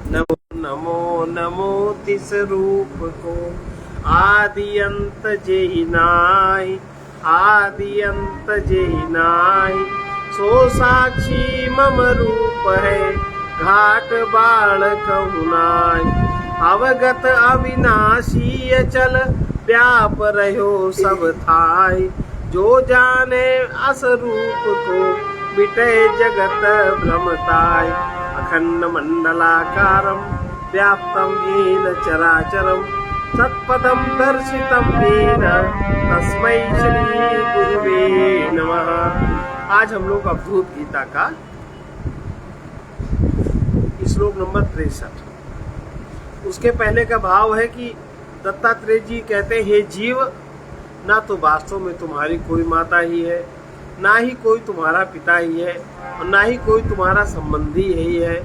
नमो नमो नमो तिस रूप को आदि अंत जेहि नाहि, आदि अंत जेहि नाहि। सो साक्षी मम रूप है घाट बाढ़ कहु नाहि। अवगत अविनाशी अचल व्याप रहो सब थाई। जो जाने अस रूप को मिटे जगत भ्रमताय। अखंड मंडलाकारं व्याप्तं येन चराचरं तत्पदं दर्शितं येन तस्मै श्री गुरुवे नमः। आज हम लोग अवधूत गीता का श्लोक नंबर 63, उसके पहले का भाव है कि दत्तात्रेय जी कहते, हे जीव, ना तो वास्तव में तुम्हारी कोई माता ही है, ना ही कोई तुम्हारा पिता ही है, और ना ही कोई तुम्हारा संबंधी ही है,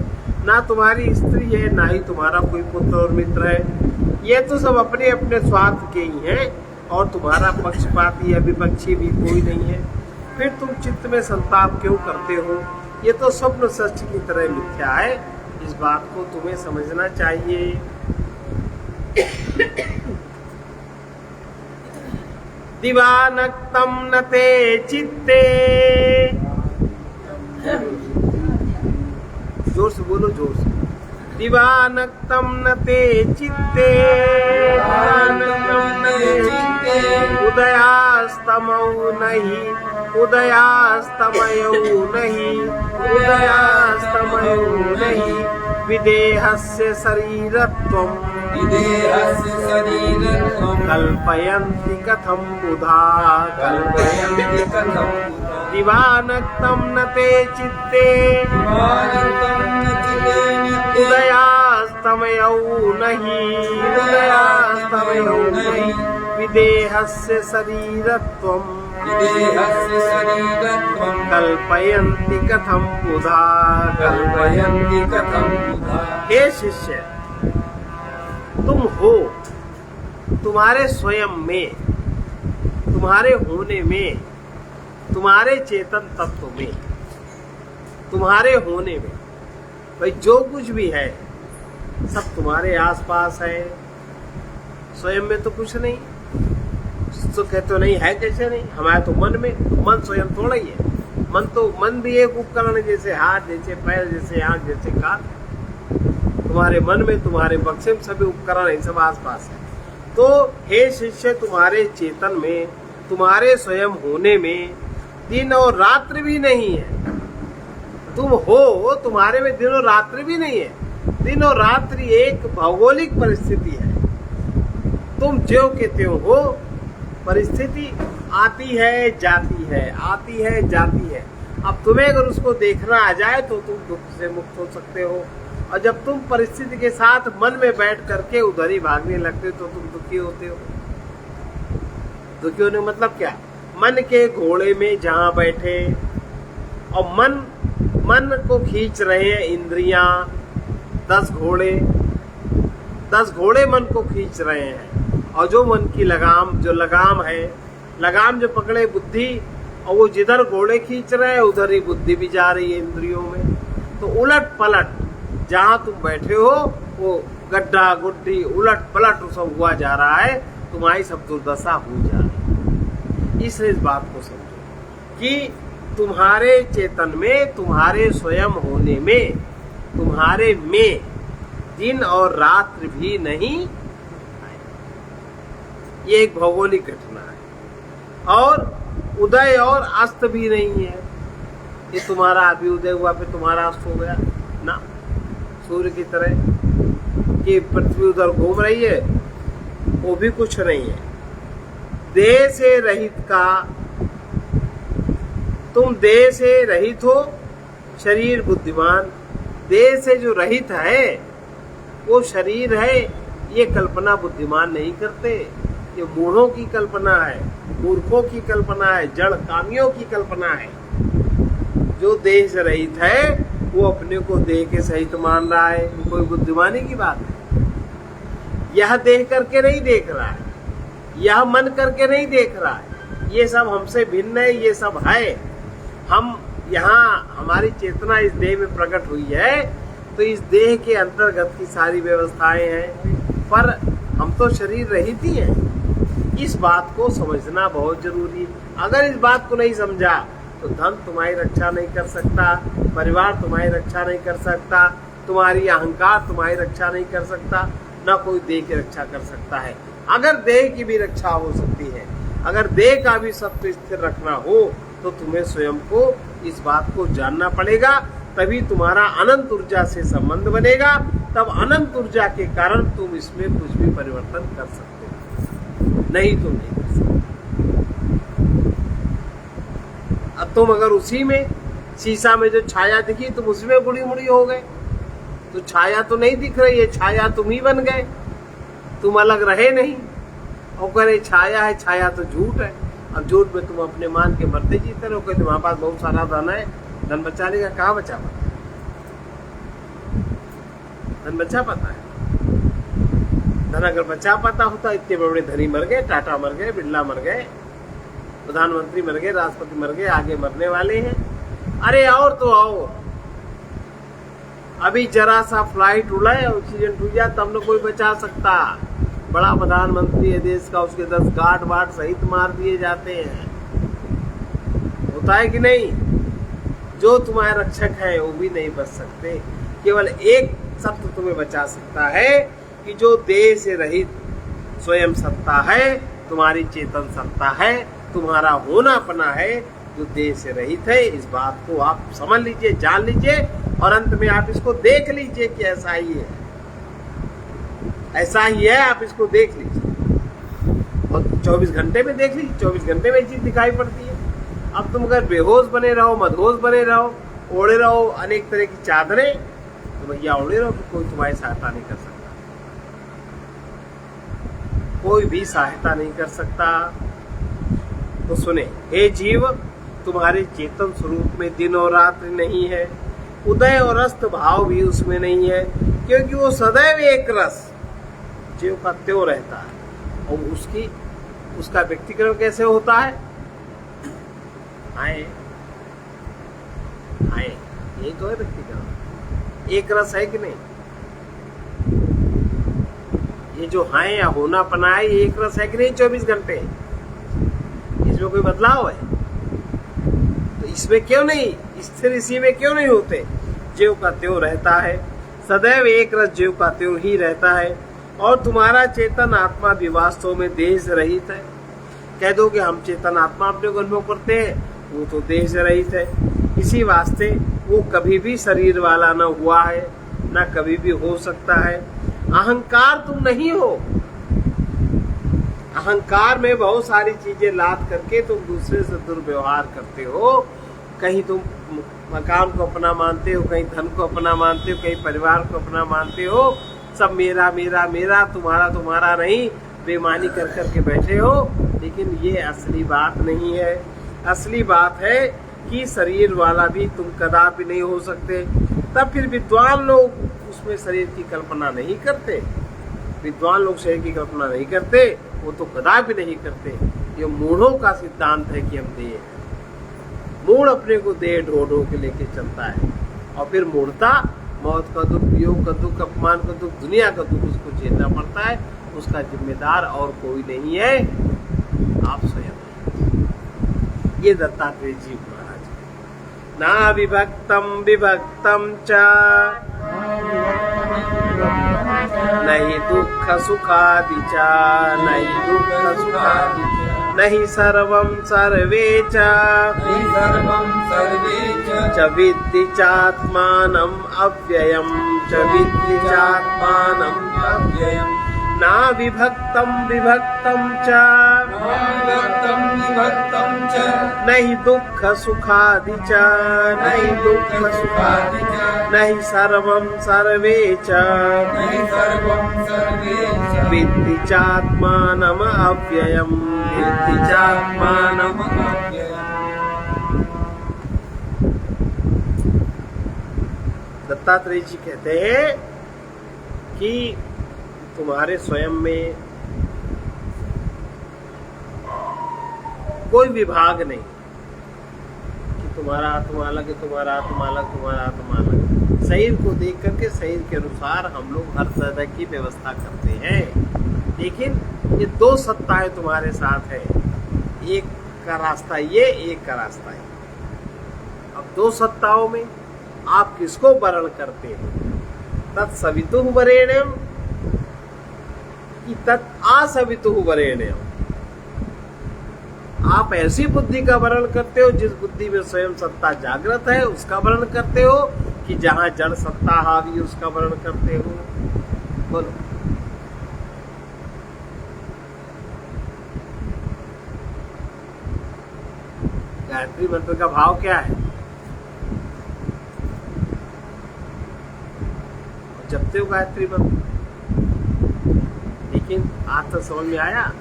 ना तुम्हारी स्त्री है, ना ही तुम्हारा कोई पुत्र और मित्र है। ये तो सब अपने अपने स्वार्थ के ही हैं, और तुम्हारा पक्षपाती या विपक्षी भी कोई नहीं है। फिर तुम चित्त में संताप क्यों करते हो? ये तो स्वप्न सच की तरह मिथ्या है। इस बात को तुम्हें समझना चाहिए। दिवानक्तं न ते चित्ते, जोर से बोलो, जोर से। दिवानक्तं न ते चित्ते, उदयास्तमौ नहीं, उदयास्तमयौ नहीं, उदयास्तमयौ नहीं। विदेहस्य शरीरत्वं, विदेहस्य शरीरत्वं कल्पयन्ति कथं बुधा, कल्पयन्ति कथं। दिवानक्तं न ते चित्ते, दिवानक्तं न चित्ते, उदयास्तमयौ नहीं, उदयास्तमयौ नहीं। विदेहस्य शरीरत्वं, विदेहस्य शरीरत्वं कल्पयन्ति कथं बुधा, कल्पयन्ति कथं बुधा। हे शिष्य, तुम हो, तुम्हारे स्वयं में, तुम्हारे होने में, तुम्हारे चेतन तत्व में, तुम्हारे होने में, भाई जो कुछ भी है सब तुम्हारे आसपास है। स्वयं में तो कुछ नहीं, तो कहते नहीं है, कैसे नहीं? हमारे तो मन में, मन स्वयं थोड़ा ही है। मन भी एक उपकरण, जैसे हाथ, जैसे पैर, जैसे आंख, जैसे कान। तुम्हारे मन में, तुम्हारे बक्से में सभी उपकरण है, सब आसपास है। तो हे शिष्य, तुम्हारे चेतन में, तुम्हारे स्वयं होने में दिन और रात्रि भी नहीं है। तुम हो, तुम्हारे में दिन और रात्रि भी नहीं है। दिन और रात्रि एक भौगोलिक परिस्थिति है। तुम ज्यों के त्यों हो, परिस्थिति आती है जाती है, आती है जाती है। अब तुम्हें अगर उसको देखना आ जाए तो तुम दुख से मुक्त हो सकते हो, और जब तुम परिस्थिति के साथ मन में बैठ करके उधर ही भागने लगते हो तो तुम दुखी होते हो। दुखी होने मतलब क्या? मन के घोड़े में जहां बैठे और मन को खींच रहे हैं इंद्रियां, 10 घोड़े मन को खींच रहे हैं, और जो मन की लगाम, जो लगाम है, लगाम जो पकड़े बुद्धि, और वो जिधर घोड़े खींच रहे हैं उधर ही बुद्धि भी जा रही है इंद्रियों में। तो उलट पलट जहां तुम बैठे हो, वो गड्ढा गुड्ढी उलट पलट सब हुआ जा रहा है, तुम्हारी सब दुर्दशा हो जा रही है। इसलिए इस बात को समझो कि तुम्हारे चेतन में, तुम्हारे स्वयं होने में, तुम्हारे में दिन और रात्रि भी नहीं। ये एक भौगोलिक घटना है। और उदय और अस्त भी नहीं है। ये तुम्हारा अभी उदय हुआ फिर तुम्हारा अस्त हो गया ना, सूर्य की तरह कि पृथ्वी उधर घूम रही है, वो भी कुछ नहीं है। देह से रहित का, तुम देह से रहित हो, शरीर बुद्धिमान। देह से जो रहित है वो शरीर है, ये कल्पना बुद्धिमान नहीं करते। ये मूढ़ों की कल्पना है, मूर्खों की कल्पना है, जड़ कामियों की कल्पना है। जो देह से रहित है वो अपने को देह के सहित मान रहा है, कोई बुद्धिमानी की बात है। यह देख करके नहीं देख रहा है, यह मन करके नहीं देख रहा है। ये सब हमसे भिन्न है, ये सब है। हम यहाँ, हमारी चेतना इस देह में प्रकट हुई है, तो इस देह के अंतर्गत की सारी व्यवस्थाएं हैं, पर हम तो शरीर रहित ही हैं। इस बात को समझना बहुत जरूरी है। अगर इस बात को नहीं समझा तो धन तुम्हारी रक्षा नहीं कर सकता, परिवार तुम्हारी रक्षा नहीं कर सकता, तुम्हारी अहंकार तुम्हारी रक्षा नहीं कर सकता, न कोई देह की रक्षा कर सकता है। अगर देह की भी रक्षा हो सकती है, अगर देह का भी सत्व स्थिर रखना हो, तो तुम्हें स्वयं को इस बात को जानना पड़ेगा। तभी तुम्हारा अनंत ऊर्जा से संबंध बनेगा। तब अनंत ऊर्जा के कारण तुम इसमें कुछ भी परिवर्तन कर सकते हो, नहीं तो नहीं कर सकते। अब तुम अगर उसी में शीशा में जो छाया दिखी तुम उसमें बुढ़ी मुड़ी हो गए, तो छाया तो नहीं दिख रही है, छाया तुम ही बन गए, तुम अलग रहे नहीं। और करे छाया है, छाया तो झूठ है। अब झूठ में तुम अपने मान के मरते जीते रहो। कहते तुम्हारे पास बहुत सारा धन है, धन बचा लेगा, कहाँ बचा पाता है? धन बचा पाता है? धन अगर बचा पाता होता, इतने बड़े धनी मर गए, टाटा मर गए, बिरला मर गए, प्रधानमंत्री मर गए, राष्ट्रपति मर गए, आगे मरने वाले हैं। अरे और तो आओ, अभी जरा सा फ्लाइट उड़ा है, एक्सीडेंट हुआ गया, तब न कोई बचा सकता। बड़ा प्रधानमंत्री है देश का, उसके 10 गार्ड वार्ड सहित मार दिए जाते हैं। होता है कि नहीं? जो तुम्हारे रक्षक है वो भी नहीं बच सकते। केवल एक सत्य तुम्हें बचा सकता है कि जो देह से रहित स्वयं सत्ता है, तुम्हारी चेतन सत्ता है, तुम्हारा होनापना है, जो देह से रहित है। इस बात को आप समझ लीजिए, जान लीजिए, और अंत में आप इसको देख लीजिए कि ऐसा ही है, ऐसा ही है। आप इसको देख लीजिए और 24 घंटे में देख लीजिए, 24 घंटे में चीज दिखाई पड़ती है। अब तुम अगर बेहोश बने रहो, मदहोश बने रहो, ओढ़े रहो अनेक तरह की चादरें, तो भैया ओढ़े रहो कि कोई तुम्हारी सहायता नहीं कर सकता, कोई भी सहायता नहीं कर सकता। तो सुने, हे जीव, तुम्हारे चेतन स्वरूप में दिन और रात्रि नहीं है, उदय और अस्त भाव भी उसमें नहीं है, क्योंकि वो सदैव एक रस जीव का त्यों रहता है। और उसका व्यक्तिकरण कैसे होता है? आए यही तो है व्यक्तिकरण। एक रस है कि नहीं? ये जो है या होना पना है, ये एक रस है कि नहीं? 24 घंटे इसमें कोई बदलाव है? तो इसमें क्यों नहीं, स्थिर इसी में क्यों नहीं होते? जीव का त्यों रहता है, सदैव एक रस जीव का त्यों ही रहता है। और तुम्हारा चेतन आत्मा भी वास्तव में देह से रहित है। कह दो कि हम चेतन आत्मा अपने को अनुभव करते हैं, वो तो देह से रहित है। इसी वास्ते वो कभी भी शरीर वाला न हुआ है, न कभी भी हो सकता है। अहंकार तुम नहीं हो। अहंकार में बहुत सारी चीजें लाद करके तुम दूसरे से दुर्व्यवहार करते हो। कहीं तुम मकान को अपना मानते हो, कहीं धन को अपना मानते हो, कहीं परिवार को अपना मानते हो। सब मेरा मेरा मेरा, तुम्हारा तुम्हारा नहीं, बेईमानी कर करके बैठे हो। लेकिन ये असली बात नहीं है। असली बात है कि शरीर वाला भी तुम कदापि नहीं हो सकते। तब फिर विद्वान लोग उसमें शरीर की कल्पना नहीं करते। विद्वान लोग शरीर की कल्पना नहीं करते, वो तो कदापि नहीं करते। ये मूढ़ों का सिद्धांत है कि हम देह हैं। मूढ़ अपने को देह ढो ढो के लेके चलता है, और फिर मूढ़ता मौत का दुख, वियोग का दुख, अपमान का दुख, दुनिया का दुख उसको झेलना पड़ता है। उसका जिम्मेदार और कोई नहीं है, आप स्वयं। ये दत्तात्रेय जी महाराज। ना विभक्तम विभक्तम च नहीं दुख सुखादि च, नहीं दुख सुखादि नहीं सर्वं सर्वे च, च विद्धि चात्मानम् अव्ययम्, च विद्धि चात्मानम् अव्ययम्। ना विभक्तम विभक्तम च, नहीं दुख सुखादि च, नहीं दुख सुखादि च, नहीं सर्वं सर्वे च, विद्धि चात्मानम् अव्ययम्, विद्धि चात्मानम् अव्ययम्। दत्तात्रेय जी कहते हैं कि तुम्हारे स्वयं में कोई विभाग नहीं कि तुम्हारा आत्मा अलग है, तुम्हारा आत्मा अलग, तुम्हारा आत्मा अलग। शरीर को देख करके शरीर के अनुसार हम लोग हर तरह की व्यवस्था करते हैं। लेकिन ये दो सत्ताएं तुम्हारे साथ है, एक का रास्ता ये, एक का रास्ता ये। अब दो सत्ताओं में आप किसको वर्ण करते हो? तत्सवितुः वरेण्यम कि तत् असवितुः वरेण्यम। आप ऐसी बुद्धि का वर्ण करते हो जिस बुद्धि में स्वयं सत्ता जागृत है, उसका वर्ण करते हो, कि जहां जड़ सत्ता हावी उसका वर्ण करते हो? बोलो। गायत्री मंत्र का भाव क्या है? जपते हो गायत्री मंत्र, लेकिन आज तक समझ में आया?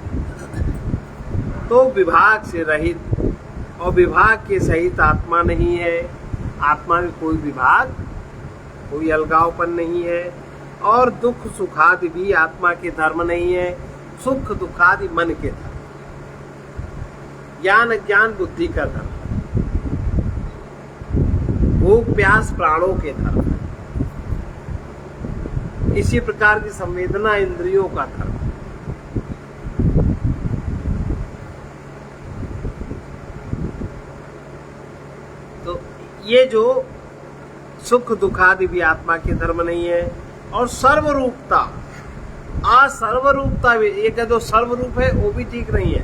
तो विभाग से रहित और विभाग के सहित आत्मा नहीं है। आत्मा में कोई विभाग, कोई अलगावपन नहीं है, और दुख सुखादि भी आत्मा के धर्म नहीं है। सुख दुखादि मन के धर्म, ज्ञान अज्ञान बुद्धि का धर्म, भूख प्यास प्राणों के धर्म, इसी प्रकार की संवेदना इंद्रियों का धर्म। तो ये जो सुख दुखादि भी आत्मा के धर्म नहीं है। और सर्वरूपता, असर्वरूपता भी, एक है जो सर्वरूप है वो भी ठीक नहीं है,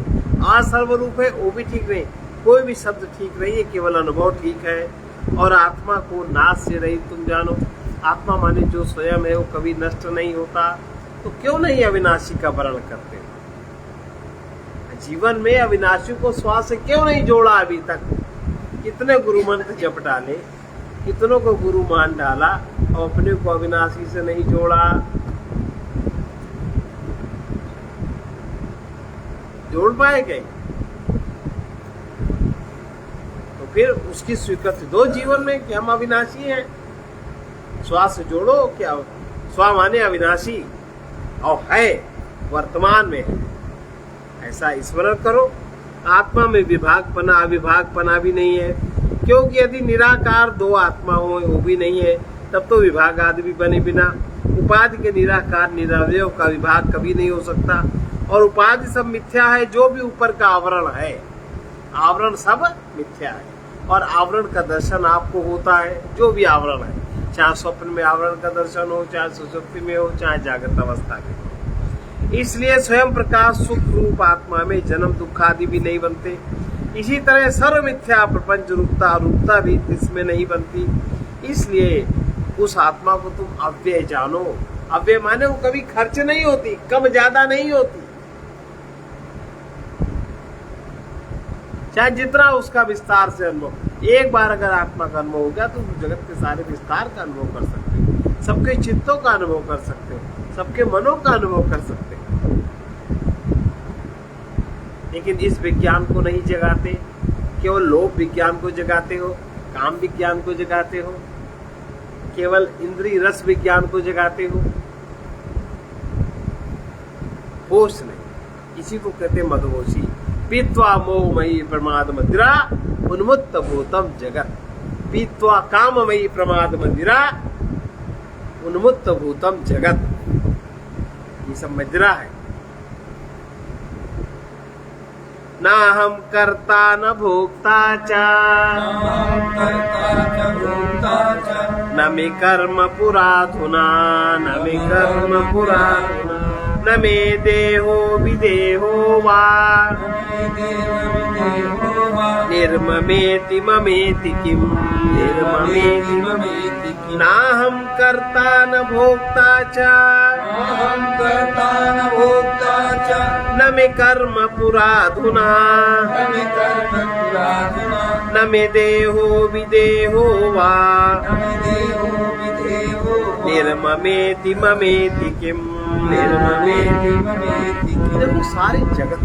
असर्वरूप है वो भी ठीक नहीं। कोई भी शब्द ठीक नहीं है, केवल अनुभव ठीक है। और आत्मा को नाश से रहित तुम जानो। आत्मा माने जो स्वयं है वो कभी नष्ट नहीं होता, तो क्यों नहीं अविनाशी का वर्ण करते हो? जीवन में अविनाशी को श्वास से क्यों नहीं जोड़ा अभी तक? कितने गुरु मंत्र जप डाले, कितनों को गुरु मान डाला, और अपने को अविनाशी से नहीं जोड़ा। जोड़ पाए गए तो फिर उसकी स्वीकृति दो जीवन में कि हम अविनाशी हैं। श्वास से जोड़ो, क्या स्व माने अविनाशी और है वर्तमान में है, ऐसा स्मरण करो। आत्मा में विभागपना अविभागपना भी नहीं है, क्योंकि यदि निराकार दो आत्मा हो वो भी नहीं है, तब तो विभाग आदि भी बने बिना। उपाधि के निराकार निरवय का विभाग कभी नहीं हो सकता। और उपाधि सब मिथ्या है, जो भी ऊपर का आवरण है, आवरण सब मिथ्या है। और आवरण का दर्शन आपको होता है, जो भी आवरण है, चाहे स्वप्न में आवरण का दर्शन हो, चाहे सुषुप्ति में हो, चाहे जागृत अवस्था में हो। इसलिए स्वयं प्रकाश सुख रूप आत्मा में जन्म दुख आदि भी नहीं बनते। इसी तरह सर्व मिथ्या प्रपंच रूपता भी इसमें नहीं बनती। इसलिए उस आत्मा को तुम अव्यय जानो। अव्यय माने वो कभी खर्च नहीं होती, कम ज्यादा नहीं होती। चाहे जितना उसका विस्तार से अनुभव, एक बार अगर आत्मा का अनुभव हो गया तो जगत के सारे विस्तार का अनुभव कर सकते हो, सबके चित्तों का अनुभव कर सकते हो, सबके मनों का अनुभव कर सकते हो। लेकिन इस विज्ञान को नहीं जगाते, केवल लोभ विज्ञान को जगाते हो, काम विज्ञान को जगाते हो, केवल इंद्रिय रस विज्ञान को जगाते हो। होश नहीं, इसी को कहते मदहोशी। पीत्वा मोहमयी प्रमाद मदिरा उन्मुत्त भूतम जगत। पीत्वा काममयी प्रमाद मदिरा उन्मुत्त भूतम जगत। ये सब मदिरा है। ना हम कर्ता न भोक्ता च, न मे कर्म पुराधुना, न मे कर्म पुराधुना, न मे देहो विदेहो वा, निर्ममेति ममेति किम, निर्ममेति ममेति किम। नाहं कर्ता न भोक्ता च, न मे कर्म पुराधुना, न मे देहो विदेहो वा, निर्ममेति ममेति किम, निर्ममेति ममेति किम। देखो सारे जगत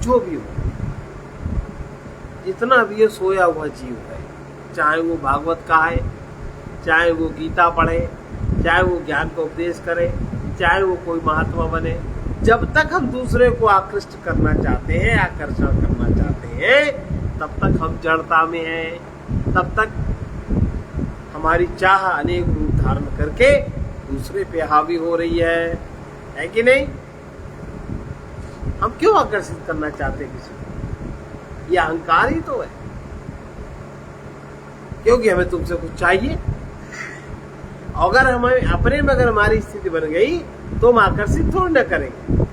जो भी हो, जितना भी ये सोया हुआ जीव है, चाहे वो भागवत का है, चाहे वो गीता पढ़े, चाहे वो ज्ञान का उपदेश करे, चाहे वो कोई महात्मा बने, जब तक हम दूसरे को आकृष्ट करना चाहते हैं, आकर्षण करना चाहते हैं, तब तक हम जड़ता में हैं, तब तक हमारी चाह अनेक रूप धारण करके दूसरे पे हावी हो रही है कि नहीं? हम क्यों आकर्षित करना चाहते हैं किसी को? ये अहंकार ही तो है, क्योंकि हमें तुमसे कुछ चाहिए। अगर हमें अपने में अगर हमारी स्थिति बन गई तो हम आकर्षित थोड़ी न करेंगे।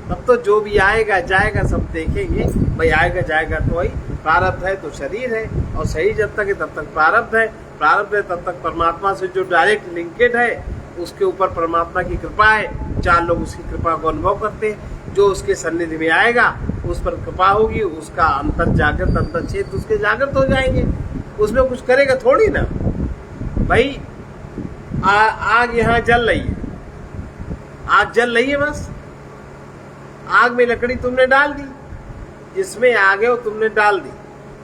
तब तो जो भी आएगा जाएगा सब देखेंगे, भाई आएगा जाएगा तो वही प्रारब्ध है, तो शरीर है, और शरीर जब तक है तब तक प्रारब्ध है, प्रारब्ध है तब तक परमात्मा से जो डायरेक्ट लिंकेड है उसके ऊपर परमात्मा की कृपा है। 4 लोग उसकी कृपा को अनुभव करते हैं। जो उसके सन्निधि में आएगा उस पर कृपा होगी, उसका अंतर जागृत अंतर चेत उसके जागृत हो जाएंगे। उसमें कुछ करेगा थोड़ी ना भाई। आग यहाँ जल रही है, आग जल रही है, बस आग में लकड़ी तुमने डाल दी, जिसमें आग है वो तुमने डाल दी।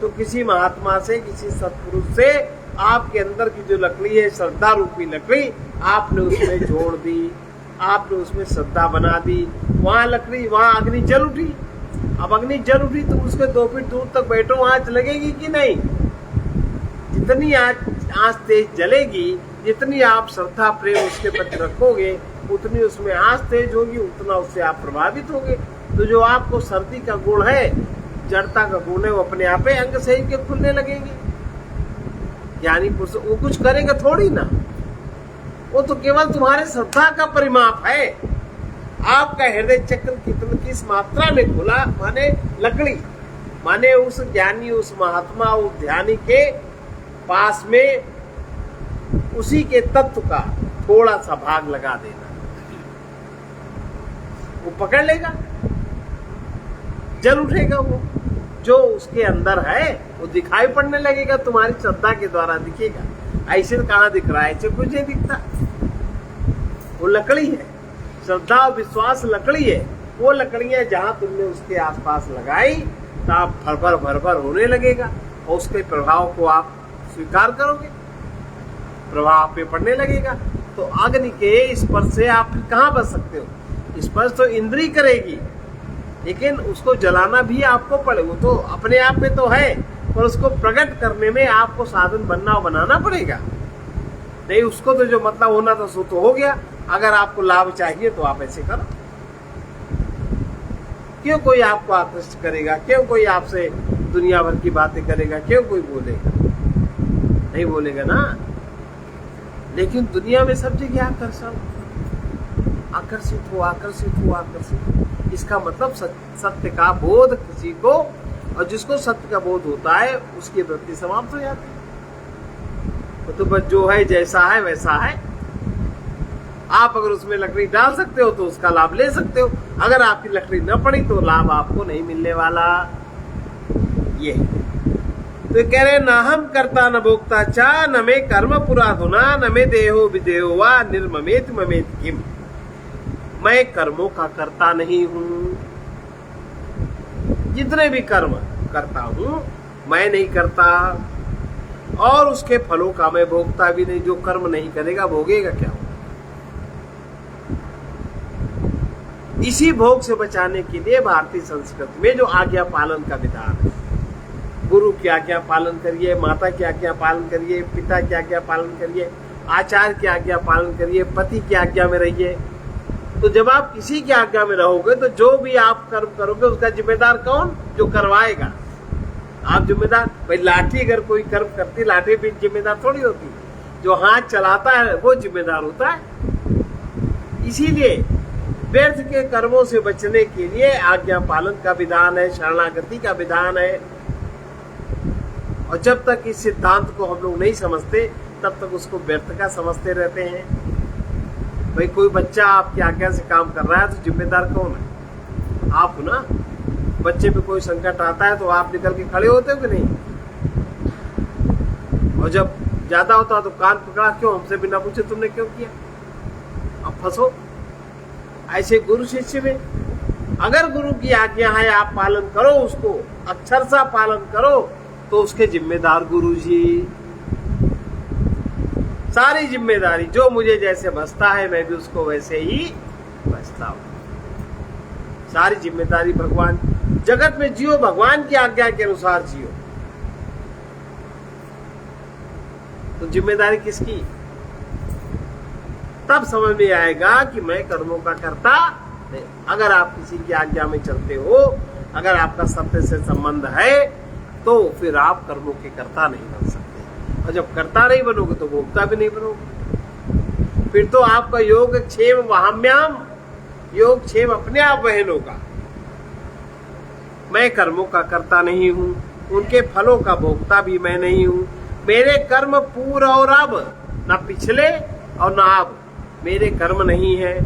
तो किसी महात्मा से, किसी सत्पुरुष से आपके अंदर की जो लकड़ी है, श्रद्धा रूपी लकड़ी, आपने उसमें जोड़ दी, आपने उसमें श्रद्धा बना दी। वहां लकड़ी, वहां अग्नि जल उठी। अब अग्नि जल उठी तो उसके 2 फीट दूर तक बैठो, आंच लगेगी कि नहीं? जितनी आंच तेज जलेगी, जितनी आप श्रद्धा प्रेम उसके प्रति रखोगे, उतनी उसमें आंच तेज होगी, उतना उससे आप प्रभावित होगे। तो जो आपको सर्दी का गुण है, जड़ता का गुण है, वो अपने आप ही अंग शरीर के खुलने लगेंगे। यानी वो कुछ करेगा थोड़ी ना, वो तो केवल तुम्हारे श्रद्धा का परिमाप है। आपका हृदय चक्र किस मात्रा में खुला, माने लकड़ी, माने उस ज्ञानी, उस महात्मा, उस ध्यानी के पास में उसी के तत्व का थोड़ा सा भाग लगा देना, वो पकड़ लेगा, जल उठेगा। वो जो उसके अंदर है वो दिखाई पड़ने लगेगा, तुम्हारी श्रद्धा के द्वारा दिखेगा। ऐसे कहाँ दिख रहा है? ऐसे कुछ नहीं दिखता। वो लकड़ी है, श्रद्धा और विश्वास लकड़ी है। वो लकड़ियां जहां तुमने उसके आसपास लगाई तो आप भरभर भरभर होने लगेगा, और उसके प्रभाव को आप स्वीकार करोगे, प्रभाव पे पड़ने लगेगा। तो अग्नि के स्पर्श से आप फिर कहाँ बच सकते हो? स्पर्श तो इंद्री करेगी, लेकिन उसको जलाना भी आपको पड़े। वो तो अपने आप में तो है, पर उसको प्रकट करने में आपको साधन बनना और बनाना पड़ेगा। नहीं, उसको तो जो मतलब होना था सो तो हो गया। अगर आपको लाभ चाहिए तो आप ऐसे करो। क्यों कोई आपको आकृष्ट करेगा? क्यों कोई आपसे दुनिया भर की बातें करेगा? क्यों कोई बोलेगा? नहीं बोलेगा ना। लेकिन दुनिया में सब जगह आकर्षण, आकर्षित हो, आकर्षित हो, आकर्षित हो। इसका मतलब सत्य का बोध किसी को, और जिसको सत्य का बोध होता है उसकी वृत्ति समाप्त हो जाती है। तो बस जो है जैसा है वैसा है। आप अगर उसमें लकड़ी डाल सकते हो तो उसका लाभ ले सकते हो। अगर आपकी लकड़ी न पड़ी तो लाभ आपको नहीं मिलने वाला। ये तो कह रहे न हम करता न भोक्ता चा, न मे कर्म पुराधुना, न मे देहो विदेहो वा निर्ममेत ममेत किम। मैं कर्मों का करता नहीं हूँ। जितने भी कर्म करता हूँ मैं नहीं करता, और उसके फलों का मैं भोगता भी नहीं। जो कर्म नहीं करेगा भोगेगा क्या? इसी भोग से बचाने के लिए भारतीय संस्कृति में जो आज्ञा पालन का विधान है, गुरु की आज्ञा पालन करिए, माता की आज्ञा पालन करिए, पिता की आज्ञा पालन करिए, आचार्य की आज्ञा पालन करिए, पति की आज्ञा में रहिए। तो जब आप किसी की आज्ञा में रहोगे तो जो भी आप कर्म करोगे उसका जिम्मेदार कौन? जो करवाएगा। आप जिम्मेदार? भाई लाठी अगर कोई कर्म करती, लाठी भी जिम्मेदार थोड़ी होती। जो हाथ चलाता है वो जिम्मेदार होता है। इसीलिए व्यर्थ के कर्मों से बचने के लिए आज्ञा पालन का विधान है, शरणागति का विधान है। और जब तक इस सिद्धांत को हम लोग नहीं समझते तब तक उसको व्यर्थ का समझते रहते हैं। भाई कोई बच्चा आपकी आज्ञा से काम कर रहा है तो जिम्मेदार कौन है? आप हो ना। बच्चे पे कोई संकट आता है तो आप निकल के खड़े होते हो कि नहीं? और जब ज्यादा होता तो कान पकड़ा, क्यों हमसे बिना पूछे तुमने क्यों किया? अब फंसो। ऐसे गुरु शिष्य में अगर गुरु की आज्ञा है आप पालन करो, उसको अक्षरशः पालन करो, तो उसके जिम्मेदार गुरु जी। सारी जिम्मेदारी जो मुझे जैसे बसता है मैं भी उसको वैसे ही बसता हूं। सारी जिम्मेदारी भगवान। जगत में जियो, भगवान की आज्ञा के अनुसार जियो। तो जिम्मेदारी किसकी? तब समझ में आएगा कि मैं कर्मों का कर्ता नहीं। अगर आप किसी की आज्ञा में चलते हो, अगर आपका सत्य से संबंध है, तो फिर आप कर्मों के कर्ता नहीं बन सकते। और जब कर्ता नहीं बनोगे तो भोक्ता भी नहीं बनोगे। फिर तो आपका योग क्षेम वहाम्याम, योग क्षेम अपने आप वहन होगा। मैं कर्मों का कर्ता नहीं हूँ, उनके फलों का भोक्ता भी मैं नहीं हूँ। मेरे कर्म पूर्व और अब, न पिछले और न अब मेरे कर्म नहीं है।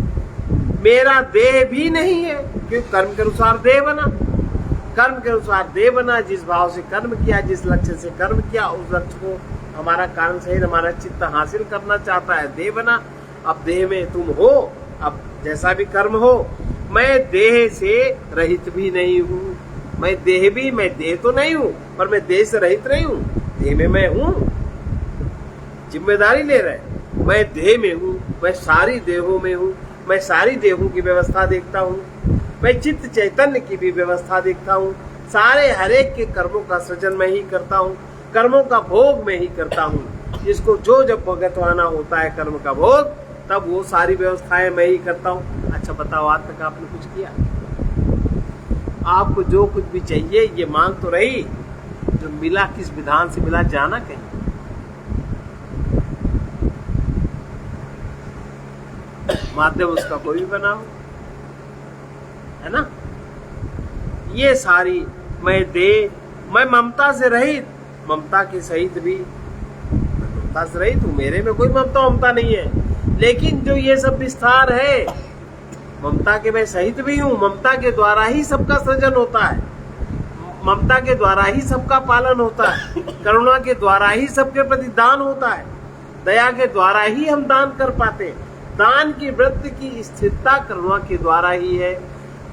मेरा देह भी नहीं है, क्योंकि कर्म के अनुसार देह बना। कर्म के अनुसार देह बना, जिस भाव से कर्म किया, जिस लक्ष्य से कर्म किया, उस लक्ष्य को हमारा कारण सहित हमारा चित्त हासिल करना चाहता है, देह बना। अब देह में तुम हो, अब जैसा भी कर्म हो। मैं देह से रहित भी नहीं हूँ। मैं देह तो नहीं हूँ, पर मैं देह से रहित नहीं हूँ। देह में मैं हूँ, जिम्मेदारी ले रहे। मैं देह में हूँ, मैं सारी देहों में हूँ, मैं सारी देहों की व्यवस्था देखता हूँ, मैं चित्त चैतन्य की भी व्यवस्था देखता हूँ। सारे हरेक के कर्मों का सृजन मैं ही करता हूँ, कर्मों का भोग मैं ही करता हूँ। जिसको जो जब भुगतवाना होता है कर्म का भोग, तब वो सारी व्यवस्थाएं मैं ही करता हूँ। अच्छा बताओ, आज तक आपने कुछ किया? आपको जो कुछ भी चाहिए ये मांग तो रही, जो मिला किस विधान से मिला, जाना कहीं? माध्यम उसका कोई भी बनाओ, है ना? ये सारी मैं ममता से रहित, ममता के सहित भी, ममता से रहित हूँ, मेरे में कोई ममता नहीं है। लेकिन जो ये सब विस्तार है, ममता के मैं सहित भी हूँ। ममता के द्वारा ही सबका सृजन होता है, ममता के द्वारा ही सबका पालन होता है, करुणा के द्वारा ही सबके प्रति दान होता है, दया के द्वारा ही हम दान कर पाते हैं। दान की वृत्ति की स्थिरता करुणा के द्वारा ही है।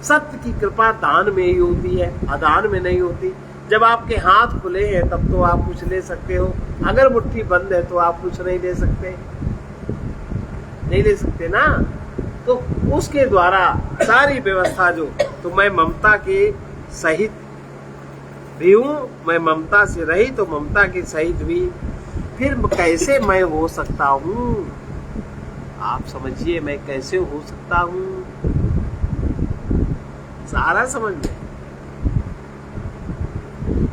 सत्य की कृपा दान में ही होती है, अदान में नहीं होती। जब आपके हाथ खुले हैं तब तो आप कुछ ले सकते हो, अगर मुट्ठी बंद है तो आप कुछ नहीं ले सकते, नहीं ले सकते ना। तो उसके द्वारा सारी व्यवस्था जो, तो मैं ममता के सहित भी हूँ, मैं ममता से रही तो ममता के सहित भी। फिर कैसे मैं हो सकता हूँ? आप समझिए, मैं कैसे हो सकता हूँ? सारा समझ में।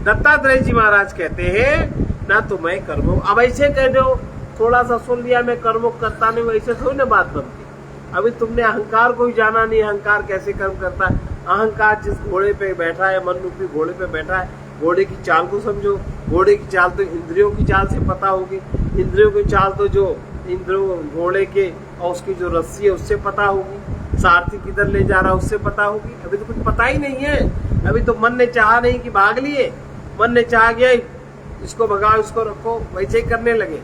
दत्तात्रेय जी महाराज कहते हैं, ना तो मैं कर्मों, अब ऐसे कह दो, थोड़ा सा सुन लिया मैं कर्मों करता नहीं, वैसे थोड़ी ना बात बनती। अभी तुमने अहंकार को ही जाना नहीं, अहंकार कैसे कर्म करता है। अहंकार जिस घोड़े पे बैठा है, मन रूपी घोड़े पे बैठा है, घोड़े की चाल को समझो। घोड़े की चाल तो इंद्रियों की चाल से पता होगी, इंद्रियों की चाल तो जो इंद्रियों घोड़े के और उसकी जो रस्सी है उससे पता होगी, सारथी किधर ले जा रहा है उससे पता होगी। अभी तो कुछ पता ही नहीं है। अभी तो मन ने चाहा नहीं कि भाग लिए, मन ने चाह गया इसको भगाओ, इसको रखो, वैसे ही करने लगे।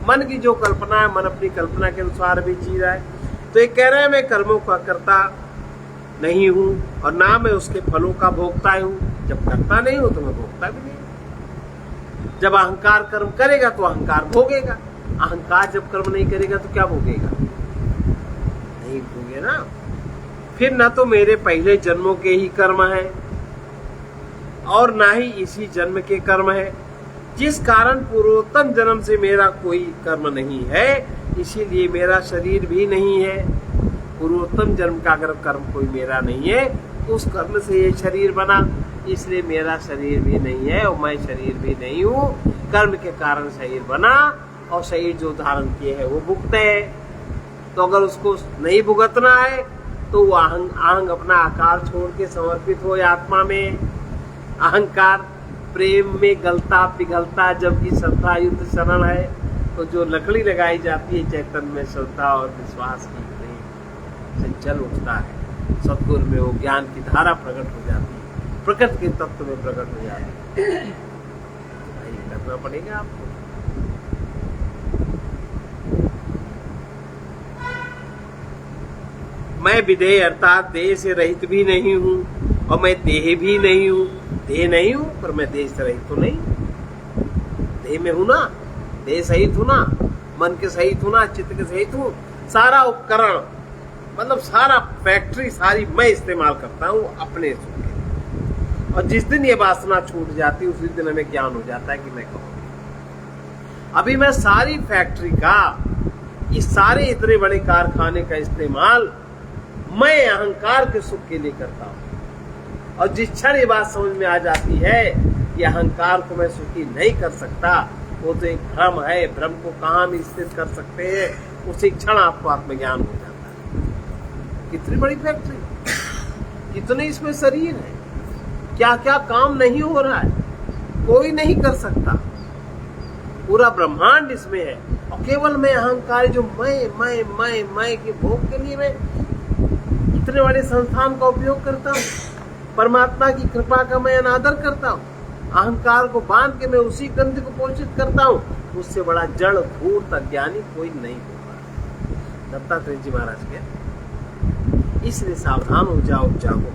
मन की जो कल्पना है, मन अपनी कल्पना के अनुसार भी जी रहा है। तो ये कह रहे हैं, मैं कर्मों का कर्ता नहीं हूँ और ना मैं उसके फलों का भोगता हूँ। जब करता नहीं हूँ तो मैं भोगता भी नहीं। जब अहंकार कर्म करेगा तो अहंकार भोगेगा, अहंकार जब कर्म नहीं करेगा तो क्या भोगेगा? नहीं भोगे ना। फिर ना तो मेरे पहले जन्मों के ही कर्म है और ना ही इसी जन्म के कर्म है, जिस कारण पूर्वोत्तम जन्म से मेरा कोई कर्म नहीं है, इसीलिए मेरा शरीर भी नहीं है। पूर्वोत्तम जन्म का अगर कर्म कोई मेरा नहीं है, उस कर्म से ये शरीर बना, इसलिए मेरा शरीर भी नहीं है और मैं शरीर भी नहीं हूँ। कर्म के कारण शरीर बना और शरीर जो धारण किए है वो भुगते है। तो अगर उसको नहीं भुगतना है तो वो आहंग अपना आकार छोड़ के समर्पित हो आत्मा में। अहंकार प्रेम में गलता पिघलता, जबकि श्रद्धा युद्ध शरण है। तो जो लकड़ी लगाई जाती है चैतन्य में, श्रद्धा और विश्वास की प्रेम संचल उठता है। सतगुरु में वो ज्ञान की धारा प्रकट हो जाती है, प्रकृति के तत्व में प्रकट हो जाती है। यही करना पड़ेगा आपको। मैं विदेह अर्थात देह से रहित भी नहीं हूँ और मैं देह भी नहीं हूँ। देह नहीं हूँ पर मैं देह से रहित तो नहीं, देह में हूँ ना, देह सहित हूँ ना, मन के सहित हूँ ना, चित्त के सहित हूँ। सारा उपकरण मतलब सारा फैक्ट्री सारी मैं इस्तेमाल करता हूँ अपने से। और जिस दिन ये वासना छूट जाती है उसी दिन हमें ज्ञान हो जाता है कि मैं कौन। अभी मैं सारी फैक्ट्री का, इस सारे इतने बड़े कारखाने का इस्तेमाल मैं अहंकार के सुख के लिए करता हूं। और जिस क्षण ये बात समझ में आ जाती है कि अहंकार को मैं सुखी नहीं कर सकता, वो तो एक भ्रम है, भ्रम को कहाँ भी स्थित कर सकते हैं, उसी क्षण आपको आत्मज्ञान हो जाता है। कितनी बड़ी फैक्ट्री, कितने इसमें शरीर है, क्या क्या काम नहीं हो रहा है, कोई नहीं कर सकता, पूरा ब्रह्मांड इसमें है। और केवल मैं अहंकार, जो मैं के भोग के लिए मैं इतने बड़े संस्थान का उपयोग करता हूँ, परमात्मा की कृपा का मैं अनादर करता हूँ, अहंकार को बांध के मैं उसी गंध को पोषित करता हूँ। उससे बड़ा जड़ धूर्त अज्ञानी कोई नहीं होगा। दत्तात्रेय जी महाराज के, इसलिए सावधान हो जाओ, जागो।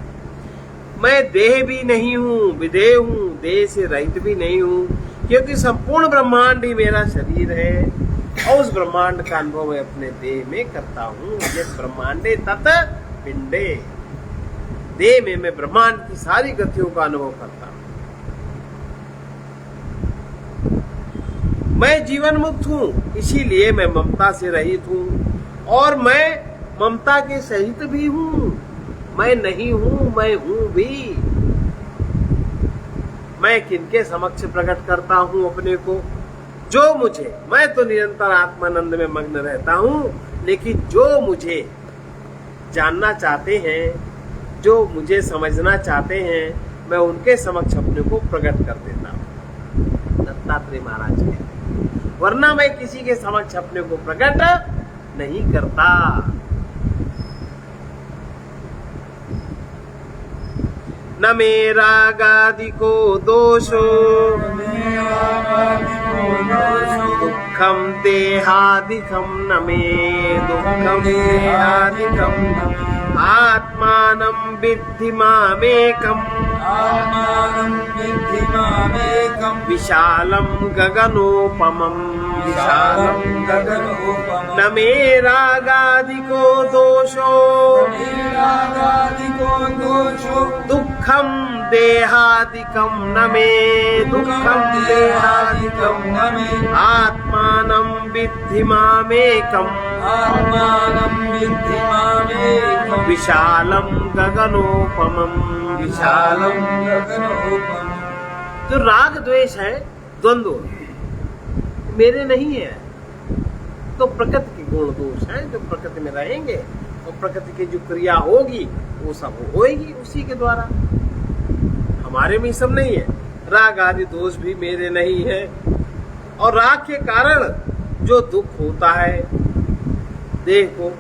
मैं देह भी नहीं हूँ, विदेह हूँ, देह से रहित भी नहीं हूँ, क्योंकि संपूर्ण ब्रह्मांड ही मेरा शरीर है और उस ब्रह्मांड का अनुभव मैं अपने देह में करता हूँ। यस ब्रह्मांडे तत् पिंडे, देह में मैं ब्रह्मांड की सारी गतियों का अनुभव करता हूँ। मैं जीवन मुक्त हूँ, इसीलिए मैं ममता से रहित हूँ और मैं ममता के सहित भी हूँ। मैं नहीं हूँ, मैं हूँ भी। मैं किनके समक्ष प्रकट करता हूँ अपने को? जो मुझे, मैं तो निरंतर आत्मानंद में मग्न रहता हूँ, लेकिन जो मुझे जानना चाहते हैं, जो मुझे समझना चाहते हैं, मैं उनके समक्ष अपने को प्रकट कर देता हूँ। दत्तात्रेय महाराज के, वरना मैं किसी के समक्ष अपने को प्रकट नहीं करता। न मेरा रागादि को दोषो, दुखम देहादिकम न मे दुखम देहादिकम, आत्मानं विद्धि मामेकम्, आत्मानं विद्धि मामेकम्, विशालं गगनोपमम्, विशालं गगनोपमम्, न मे रागादिको दोषो, रागादिको दोषो, दुःखं देहादिकं न मे दुःखं देहादिकं न मे, आत्मानं विद्धि मामेकम्, आत्मानं विद्धि मामेकम्, विशालं गगनोपमम्, विशालं गगनोपमम्। जो राग द्वेष है, द्वंद्व मेरे नहीं है, तो प्रकृति के गुण दोष है जो प्रकृति में रहेंगे और प्रकृति की जो क्रिया होगी वो सब होएगी उसी के द्वारा। हमारे में सब नहीं है। राग आदि दोष भी मेरे नहीं है और राग के कारण जो दुख होता है देह को,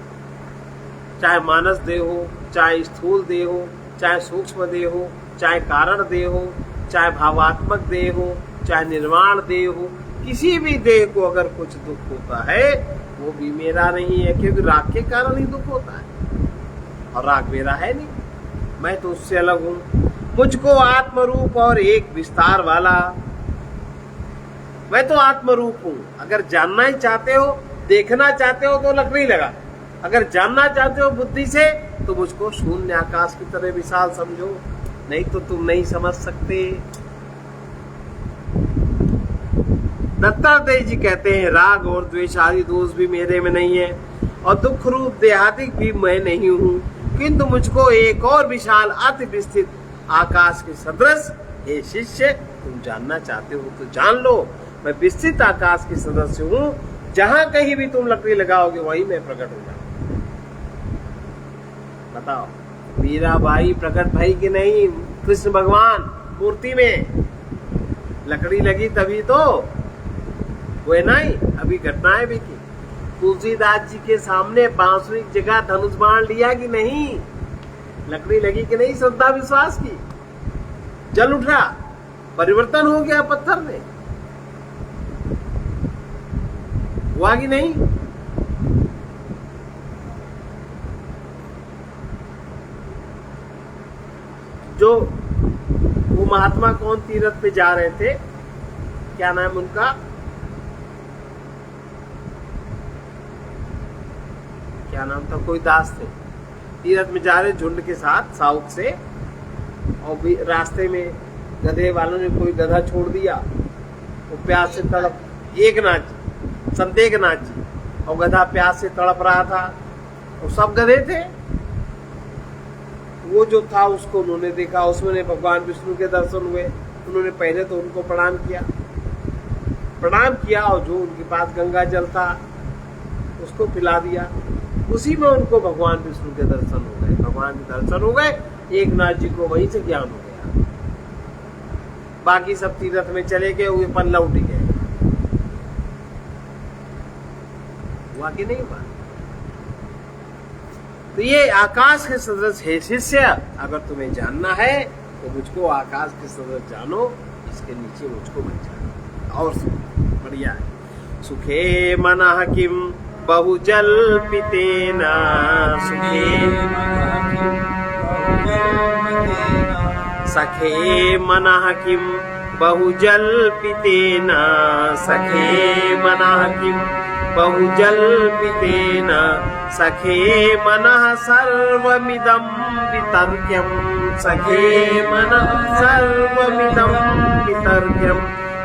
चाहे मानस देह हो, चाहे स्थूल देह हो, चाहे सूक्ष्म देह हो, चाहे कारण देह हो, चाहे भावात्मक देह हो, चाहे निर्वाण देह हो, किसी भी देह को अगर कुछ दुख होता है वो भी मेरा नहीं है, क्योंकि राग के कारण ही दुख होता है और राग मेरा है नहीं, मैं तो उससे अलग हूं। मुझको आत्मरूप और एक विस्तार वाला, मैं तो आत्मरूप हूं। अगर जानना ही चाहते हो, देखना चाहते हो तो लकड़ी लगा, अगर जानना चाहते हो बुद्धि से तो मुझको शून्य आकाश की तरह विशाल समझो, नहीं तो तुम नहीं समझ सकते। दत्तात्रेय जी कहते हैं राग और द्वेष आदि दोष भी मेरे में नहीं है और दुख रूप देहादिक भी मैं नहीं हूँ, किंतु मुझको एक और विशाल अति विस्तृत आकाश के सदृश, हे शिष्य तुम जानना चाहते हो तो जान लो, मैं विस्तृत आकाश के सदस्य हूँ, जहां कहीं भी तुम लकड़ी लगाओगे वहीं मैं प्रकट हो जाऊंगा। बताओ, मीराबाई प्रकट भाई की नहीं, कृष्ण भगवान मूर्ति में लकड़ी लगी तभी तो वो नहीं। अभी घटनाएं भी की, तुलसीदास जी के सामने बांसुरी की जगह धनुष बाण लिया कि नहीं, लकड़ी लगी कि नहीं, श्रद्धा विश्वास की, जल उठा, परिवर्तन हो गया पत्थर में, हुआ कि नहीं। जो वो महात्मा कौन तीर्थ पे जा रहे थे, क्या नाम उनका, क्या नाम था, कोई दास थे, तीर्थ में जा रहे झुंड के साथ साउथ से, और भी रास्ते में गधे वालों ने कोई गधा छोड़ दिया, वो प्यास से तड़प एकनाथ जी, संत एकनाथ जी, और गधा प्यास से तड़प रहा था, और सब गधे थे। वो जो था उसको उन्होंने देखा, उसमें भगवान विष्णु के दर्शन हुए। उन्होंने पहले तो उनको प्रणाम किया, और जो उनके पास गंगा जल था उसको पिला दिया। उसी में उनको भगवान विष्णु के दर्शन हो गए, भगवान के दर्शन हो गए। एकनाथ जी को वहीं से ज्ञान हो गया। बाकी सब तीर्थ में चले गए, वो अपन लौट गए। हुआ कि नहीं हुआ? तो ये आकाश के सदृश है शिष्य। अगर तुम्हें जानना है तो मुझको आकाश के सदृश जानो, इसके नीचे मुझको मत जानो। और बढ़िया है। सुखे मनः किम बहुजल्पितेन, सखे मनः किम बहुजल्पितेन, सखे मनः किम बहुजल्पितेन, सखे मनः सर्वमिदं वितर्क्यं, सखे मनः सर्वमिदं वितर्क्यं,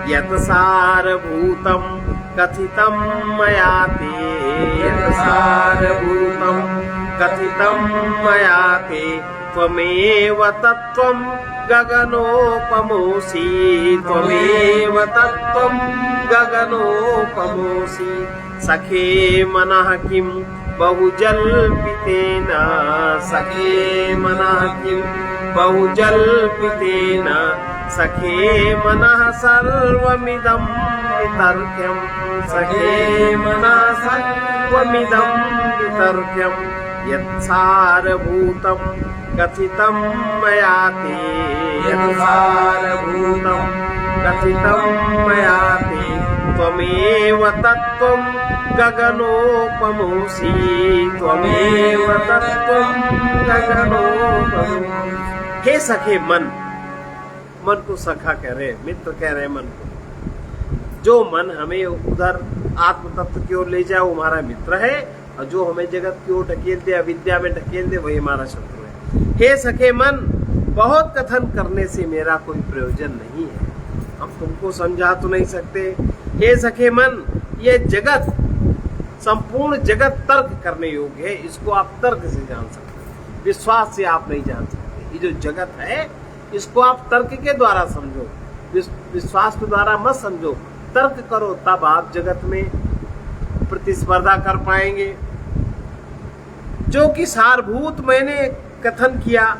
यत् सारभूतं कथितं मया ते, यत् सारभूतं कथितं मया ते, त्वमेव तत्त्वं गगनोपमोऽसि, त्वमेव तत्त्वं गगनोपमोऽसि, सखे मनः किं बहुजल्पितेन, सखे मनः किं बहुजल्पितेन, सखे मनः सर्वमिदं वितर्क्यं, सखे मनः सर्वमिदं वितर्क्यं, यत्सारभूतं कथितं मया ते, यत्सारभूतं कथितं मया ते, त्वमेव तत्त्वं गगनोपमोऽसि, त्वमेव तत्त्वं गगनोपमोऽसि। हे सखे मन को सखा कह रहे, मित्र कह रहे मन को। जो मन हमें उधर आत्म तत्व की ओर ले जाए वो हमारा मित्र है, और जो हमें जगत की ओर ढकेल दे, अविद्या में ढकेल दे, वही हमारा शत्रु है। हे सखे मन, बहुत कथन करने से मेरा कोई प्रयोजन नहीं है, हम तुमको समझा तो नहीं सकते। हे सखे मन, ये जगत, संपूर्ण जगत तर्क करने योग्य है, इसको आप तर्क से जान सकते हैं, विश्वास से आप नहीं जान सकते। ये जो जगत है इसको आप तर्क के द्वारा समझो, विश्वास के द्वारा मत समझो। तर्क करो, तब आप जगत में प्रतिस्पर्धा कर पाएंगे। जो कि सारभूत मैंने कथन किया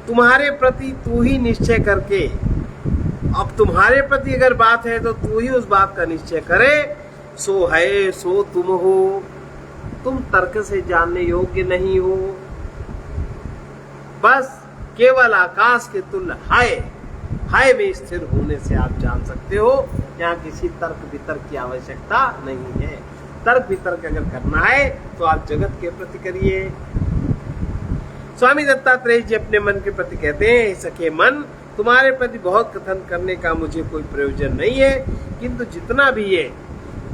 तुम्हारे प्रति, तू ही निश्चय करके, अब तुम्हारे प्रति अगर बात है तो तू ही उस बात का निश्चय करे। सो है सो तुम हो, तुम तर्क से जानने योग्य नहीं हो। बस केवल आकाश के तुल्य हाय में स्थिर होने से आप जान सकते हो। यहाँ किसी तर्क वितर्क की आवश्यकता नहीं है। तर्क वितर्क अगर करना है तो आप जगत के प्रति करिए। स्वामी दत्तात्रेय जी अपने मन के प्रति कहते हैं, सखे मन, तुम्हारे प्रति बहुत कथन करने का मुझे कोई प्रयोजन नहीं है, किंतु जितना भी ये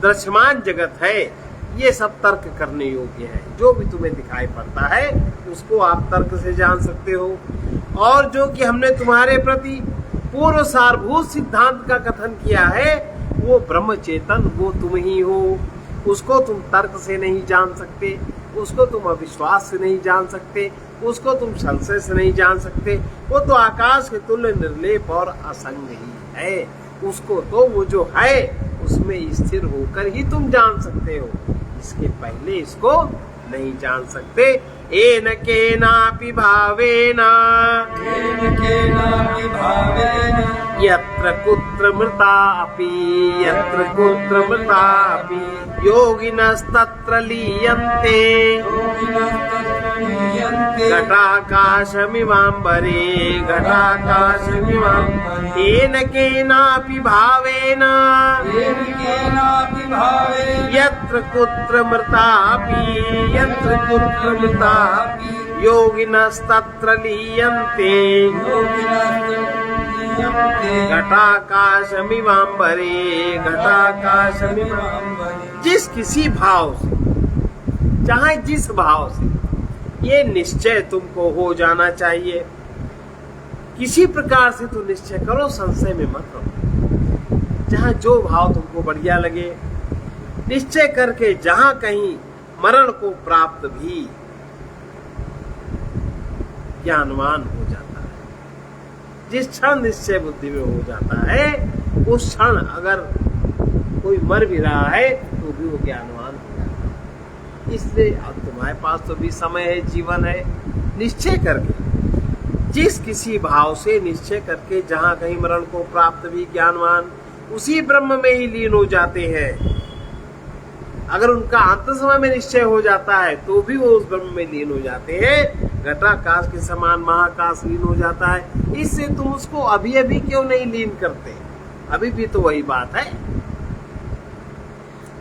दृश्यमान जगत है ये सब तर्क करने योग्य है। जो भी तुम्हें दिखाई पड़ता है उसको आप तर्क से जान सकते हो। और जो कि हमने तुम्हारे प्रति पूर्व सारभूत सिद्धांत का कथन किया है, वो ब्रह्म चेतन, वो तुम ही हो। उसको तुम तर्क से नहीं जान सकते, उसको तुम अविश्वास से नहीं जान सकते, उसको तुम संशय से नहीं जान सकते। वो तो आकाश के तुल्य निर्लेप और असंग ही है। उसको तो वो जो है उसमें स्थिर होकर ही तुम जान सकते हो, इसके पहले इसको नहीं जान सकते। एन केनापि भावेन, यत्र कुत्र मृतापि, यत्र कुत्र मृतापि, योगिनस्तत्र लीयन्ते, घटाकाशमिवाम्बरे, घटाकाशमिवाम्बरे। येन केनापि भावेन, यत्र कुत्र मृतापि, यत्र कुत्र मृतापि, योगिनस्तत्र लीयन्ते, घटाकाशमिवाम्बरे, घटाकाशमिवाम्बरे। जिस किसी भाव से, चाहे जिस भाव से, ये निश्चय तुमको हो जाना चाहिए। किसी प्रकार से तो निश्चय करो, संशय में मत रहो। जहाँ जो भाव तुमको बढ़िया लगे, निश्चय करके जहाँ कहीं मरण को प्राप्त भी ज्ञानवान हो जाता है। जिस क्षण निश्चय बुद्धि में हो जाता है, उस क्षण अगर कोई मर भी रहा है तो भी वो ज्ञानवान हो जाता है। इसलिए अब तुम्हारे पास तो भी समय है, जीवन है, निश्चय करके जिस किसी भाव से निश्चय करके जहाँ कहीं मरण को प्राप्त भी ज्ञानवान उसी ब्रह्म में ही लीन हो जाते हैं। अगर उनका अंत समय में निश्चय हो जाता है तो भी वो उस ब्रह्म में लीन हो जाते हैं। घटाकाश के समान महाकाश लीन हो जाता है। इससे तुम उसको अभी अभी क्यों नहीं लीन करते? अभी भी तो वही बात है।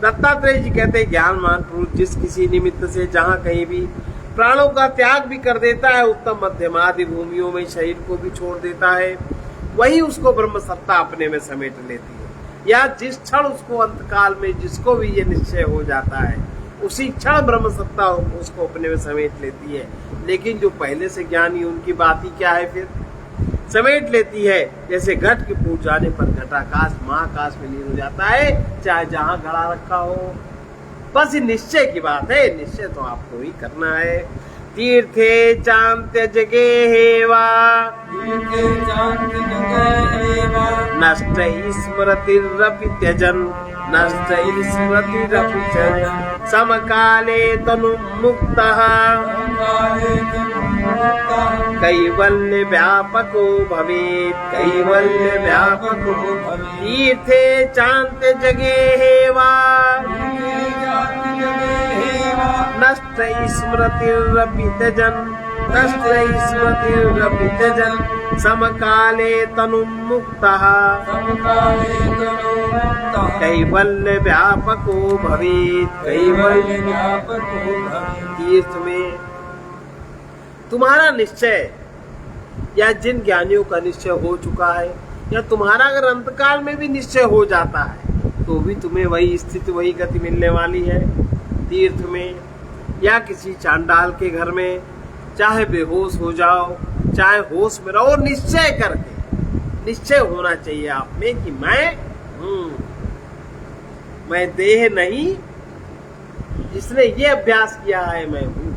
दत्तात्रेय जी कहते हैं, ज्ञानवान पुरुष जिस किसी निमित्त से जहाँ कहीं भी प्राणों का त्याग भी कर देता है, उत्तम मध्यम आदि भूमियों में शरीर को भी छोड़ देता है, वही उसको ब्रह्म सत्ता अपने में समेट लेती है। या जिस क्षण उसको अंतकाल में जिसको भी ये निश्चय हो जाता है, उसी क्षण ब्रह्म सत्ता उसको अपने में समेट लेती है। लेकिन जो पहले से ज्ञानी, उनकी बात ही क्या है, फिर समेट लेती है। जैसे घट के फूट जाने पर घटाकाश महाकाश में लीन हो जाता है, चाहे जहां घड़ा रखा हो। बस ये निश्चय की बात है, निश्चय तो आपको ही करना है। तीर्थे चांत्य जगे हेवा नष्ट स्मृतिरपि त्यजन नष्ट स्मृतिरपि त्यजन समकाले तनु मुक्तः कैवल्य व्यापको भवेत् कैवल्य व्यापको भवेत्। तीर्थे चांत्य जगे हेवा नष्ट स्मृतिरपि त्यजन नष्ट स्मृतिरपि त्यजन समकाले तनु मुक्तः कैवल्य व्यापको भवेत् कैवल्य व्यापको भवेत्। तीर्थ में तुम्हारा निश्चय या जिन ज्ञानियों का निश्चय हो चुका है, या तुम्हारा अगर अंतकाल में भी निश्चय हो जाता है, तो भी तुम्हें वही स्थिति वही गति मिलने वाली है। तीर्थ में या किसी चांडाल के घर में, चाहे बेहोश हो जाओ चाहे होश में रहो, निश्चय करके, निश्चय होना चाहिए आप में कि मैं देह नहीं, जिसने ये अभ्यास किया है मैं हूँ,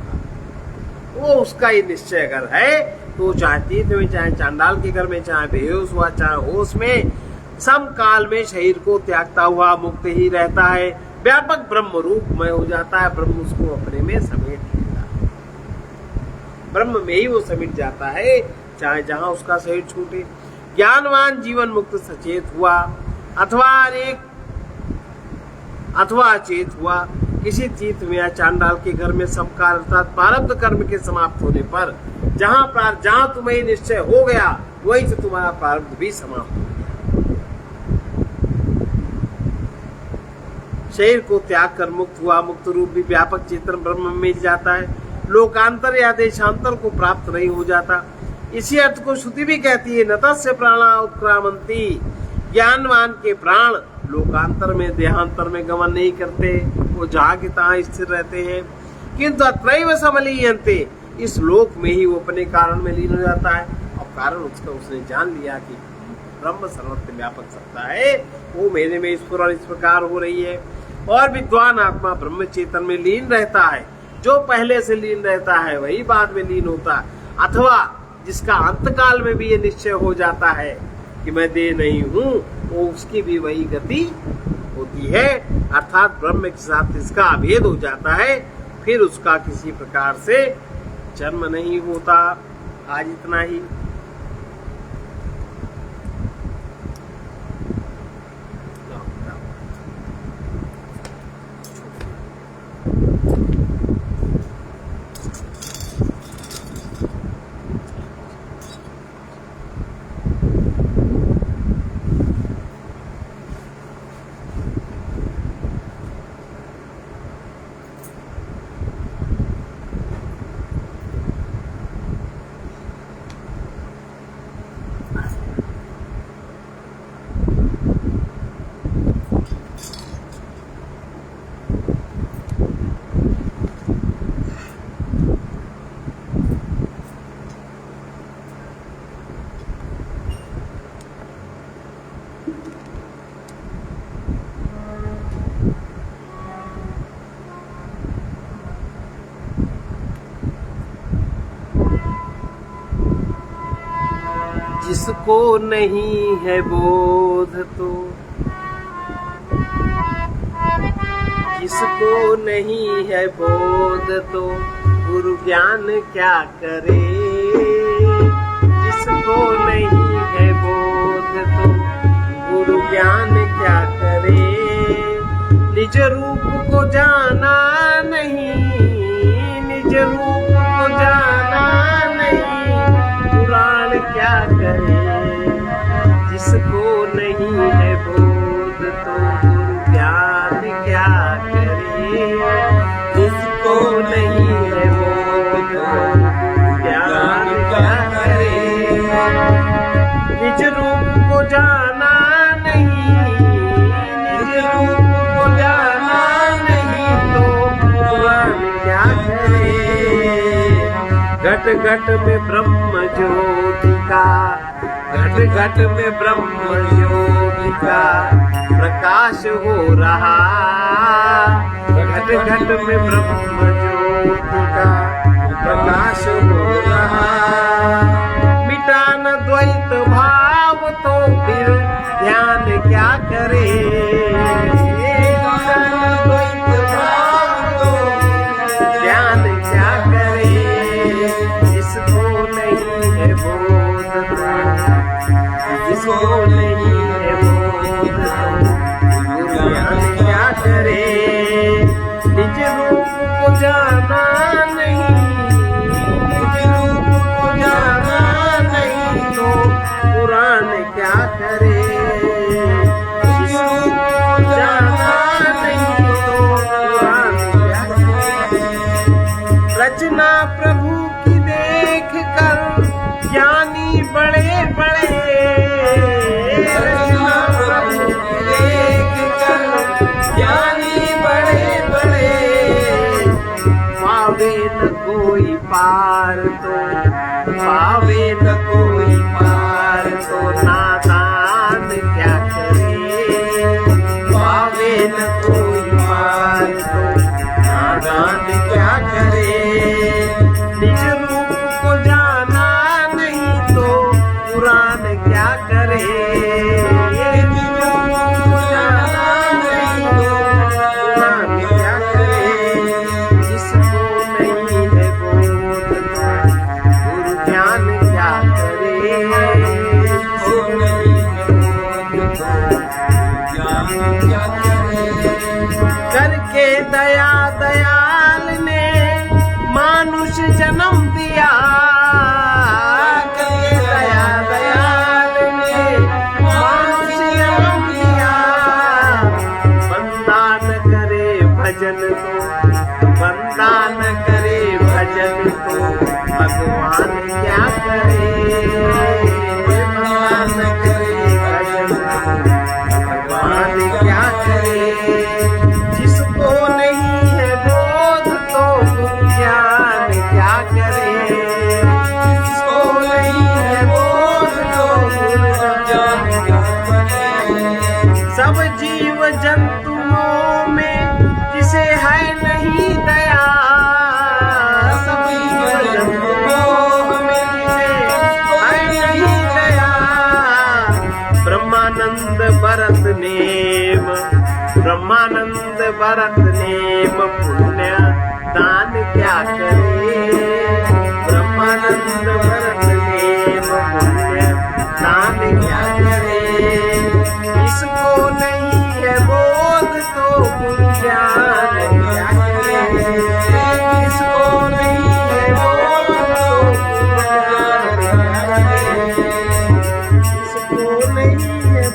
वो उसका ही निश्चय अगर है तो चाहे तीर्थ में, चाहे चांडाल के घर में, चाहे बेहोश हुआ चाहे होश में, समकाल में शरीर को त्यागता हुआ मुक्त ही रहता है। व्यापक ब्रह्म रूप में हो जाता है, ब्रह्म उसको अपने में समेट लेता है, ब्रह्म में ही वो समेट जाता है, चाहे जहां उसका शरीर छूटे। ज्ञानवान जीवन मुक्त सचेत हुआ अथवा अचेत हुआ, किसी तीर्थ में या चांडाल के घर में समकाल अर्थात प्रारब्ध कर्म के समाप्त होने पर जहां तुम्हें निश्चय हो गया, वहीं से तुम्हारा प्रारब्ध भी समाप्त हो गया। शरीर को त्याग कर मुक्त हुआ, मुक्त रूप भी व्यापक चेतन ब्रह्म में मिल जाता है, लोकांतर या देशांतर को प्राप्त नहीं हो जाता। इसी अर्थ को श्रुति भी कहती है, नतस्य प्राणा उत्क्रामंती, ज्ञानवान के प्राण लोकांतर में देहांतर में गमन नहीं करते, वो जहाँ के तहाँ स्थिर रहते हैं। किंतु अत्रैव समलीयन्ते, इस लोक में ही वो अपने कारण में लीन हो जाता है। और कारण उसका उसने जान लिया कि ब्रह्म सर्वत्र व्यापक सत्ता है, वो मेरे में स्फुरण इस प्रकार हो रही है। और विद्वान आत्मा ब्रह्म चेतन में लीन रहता है, जो पहले से लीन रहता है वही बाद में लीन होता है। अथवा जिसका अंतकाल में भी ये निश्चय हो जाता है कि मैं देह नहीं हूँ, वो उसकी भी वही गति होती है, अर्थात ब्रह्म के साथ इसका अभेद हो जाता है, फिर उसका किसी प्रकार से जन्म नहीं होता। आज इतना ही। जिसको नहीं है बोध तो, जिसको नहीं है बोध तो गुरु ज्ञान क्या करे। जिसको नहीं है बोध तो गुरु ज्ञान क्या करे। निज रूप को जाना नहीं, निज रूप को जाना नहीं, पुराण क्या करे। जिसको नहीं है बोध तो गुरु ज्ञान क्या करे। जिसको नहीं है बोध तो गुरु ज्ञान क्या करे। निज रूप को जाना नहीं, निज रूप को जाना नहीं तो पुराण क्या करे। घट घट में ब्रह्म ज्योति का, घट घट में ब्रह्म ज्योति का प्रकाश हो रहा। घट घट में ब्रह्म ज्योति का प्रकाश हो रहा। मिटा न द्वैत भाव तो फिर ध्यान क्या करे। मिटा न द्वैत भाव तो ध्यान क्या करे। जिसको नहीं है बोध तो, जिसको नहीं है बोध तो गुरु ज्ञान क्या करे। निज रूप को जाना नहीं, निज रूप को जाना नहीं तो पुराण क्या करे। निज रूप को जाना नहीं तो पुराण क्या करे। रचना प्रभु की देख कर ज्ञानी बड़े बड़े, रचना प्रभु की देख कर ज्ञानी बड़े बड़े। पावे न कोई पार तो, पावे न कोई पार तो नादान क्या करे। पावे न कोई पार तो नादान क्या करे। निज रूप को जाना नहीं तो पुराण क्या करे। निज रूप को जाना नहीं तो पुराण क्या करे। जिसको नहीं है बोध तो गुरु ज्ञान क्या करे। जिसको नहीं है बोध तो ज्ञान क्या करे। करके दया दयाल ने मानुष जन्म दिया। करके दया दयाल ने मानुष जन्म दिया। बंदा न करे भजन तो, बंदा न करे भजन तो भगवान क्या करे। बंदा न करे भजन तो भगवान क्या करे। जिसको नहीं है बोध तो गुरु ज्ञान क्या करे। जिसको नहीं है बोध तो गुरु ज्ञान क्या करे। सब जीव जंतुओं में जिसे है नहीं दया। सब जीव जंतुओं में जिसे है नहीं दया। ब्रह्मानंद भरत नेम, ब्रह्मानंद भरत नेम पुण्य दान क्या करे। ब्रह्मानंद भरत नेम पुण्य दान क्या करे। इसको नहीं है बोध तो गुरु ज्ञान क्या करे। इसको नहीं है बोध तो गुरु ज्ञान क्या करे। इसको नहीं है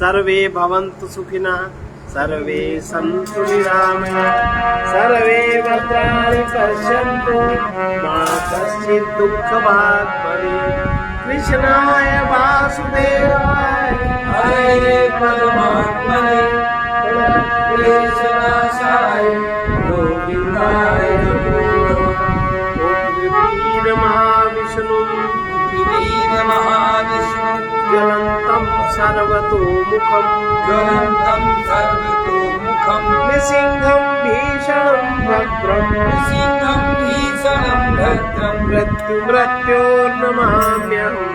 सर्वे भवन्तु सुखिनः सर्वे सन्तु निरामयाः सर्वे भद्राणि पश्यन्तु मा कश्चित् दुःखभाग् भवेत् कृष्णाय वासुदेवाय हरे परमात्मने क्लेशनाशाय गोविन्दाय नमो वीर महाविष्णु महाविष्णु ज्वलन्तं सर्वतोमुखं ज्वलन्तं सर्वतोमुखम् नृसिंहं भीषणं भद्रं सिंहं भीषणं भद्रं मृत्योर्नमाम्यहम्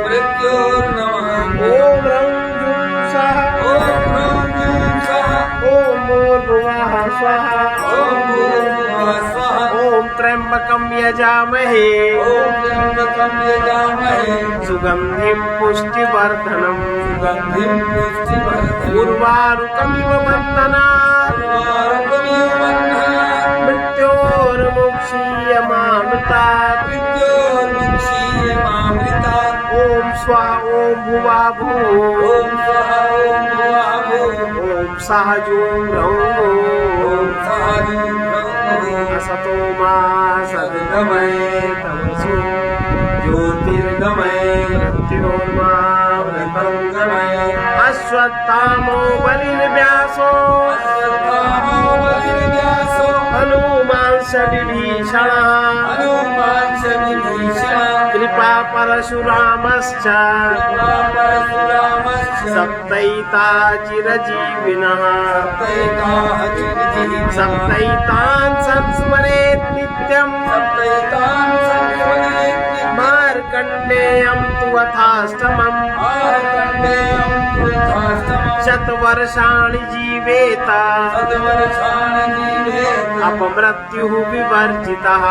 मृत्योर्नमामि ॐ रं जुं सः ॐ ह्रौं जूं सः ॐ भूर्भुवः स्वः ॐ भूर्भुवः स्वः ॐ त्र्यम्बकं यजामहे ॐ त्र्यम्बकं यजामहे सुगन्धिं पुष्टिवर्धनम् सुगन्धिं पुष्टिवर्धनम् उर्वारुकमिव बन्धनात् उर्वारुकमिव बन्धनात् मृत्योर्मुक्षीयमामृतात् मृत्योर्मुक्षीयमामृतात् ॐ स्वाहा ॐ भुवा भू ॐ स्वः ॐ भुवः भुः ॐ सः जूं रौ ॐ सः जूं रौः असतो मा सद्गमय तमसो ज्योतिर्गमय मृत्योर्मा व्रतं गमय अश्वत्थामो बलिर्व्यासो अश्वत्थामो बलिर्व्यासो हनुमांश्च विभीषणः हनुमान् च विभीषणः कृपा परशुरामश्च परशुरामश्च सप्तैता चिरजीविनः सप्तैताः चिरजीविनः सप्तैतान् संस्मरेत् नित्यम् सप्तैतान् संस्मरेत् नित्यम् मार्कण्डेयं तु अथाष्टमम् मार्कण्डेयं कृताष्टमम् शतवर्षाणि जीवेत सद्वर्षाणि जीवेत् अपमृत्युः विवर्जितः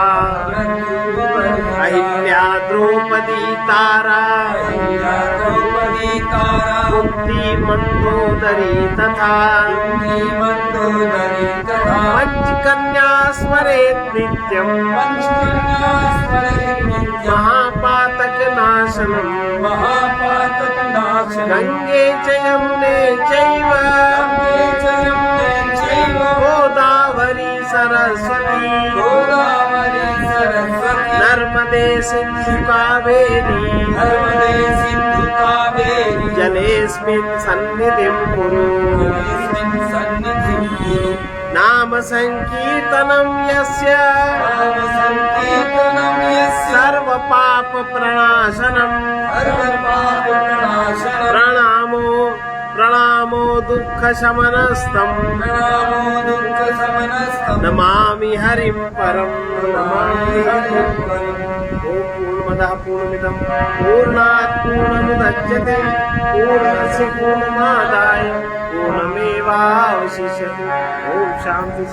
मृत्युविवर्जितः अहिल्या द्रौपदी तारा अहिल्या द्रौपदी तारा कुन्ती मन्दोदरी तथा कुन्तीमन्दोदरी तथा पञ्चकन्या स्मरेत् नित्यम् पञ्चकन्या स्मरेत् नित्यम् महापातकनाशनम् महापातकनाशनम् गङ्गे च यमुने चैव गङ्गे च यमुने चैव गोदावरी सरस्वती गोदावरी सरस्वती नर्मदे सिन्धु कावेरी नर्मदे सिन्धु कावेरी जलेऽस्मिन् सन्निधिं कुरु जलेऽस्मिन् सन्निधिं कुरु नाम संकीर्तनं यस्य नाम संकीर्तनं यस्य सर्वपापप्रणाशनम् सर्वपापप्रणाशनम् प्रणामो दुःखशमनस्तम् प्रणामो दुःखशमनस्तम् नमामि हरिं परम् नमामि हरिं परम् पूर्णमदः पूर्णमिदं पूर्णात् पूर्णमुदच्यते पूर्णस्य पूर्णमादाय पूर्णमेवावशिष्यते ॐ शान्ति शान्ति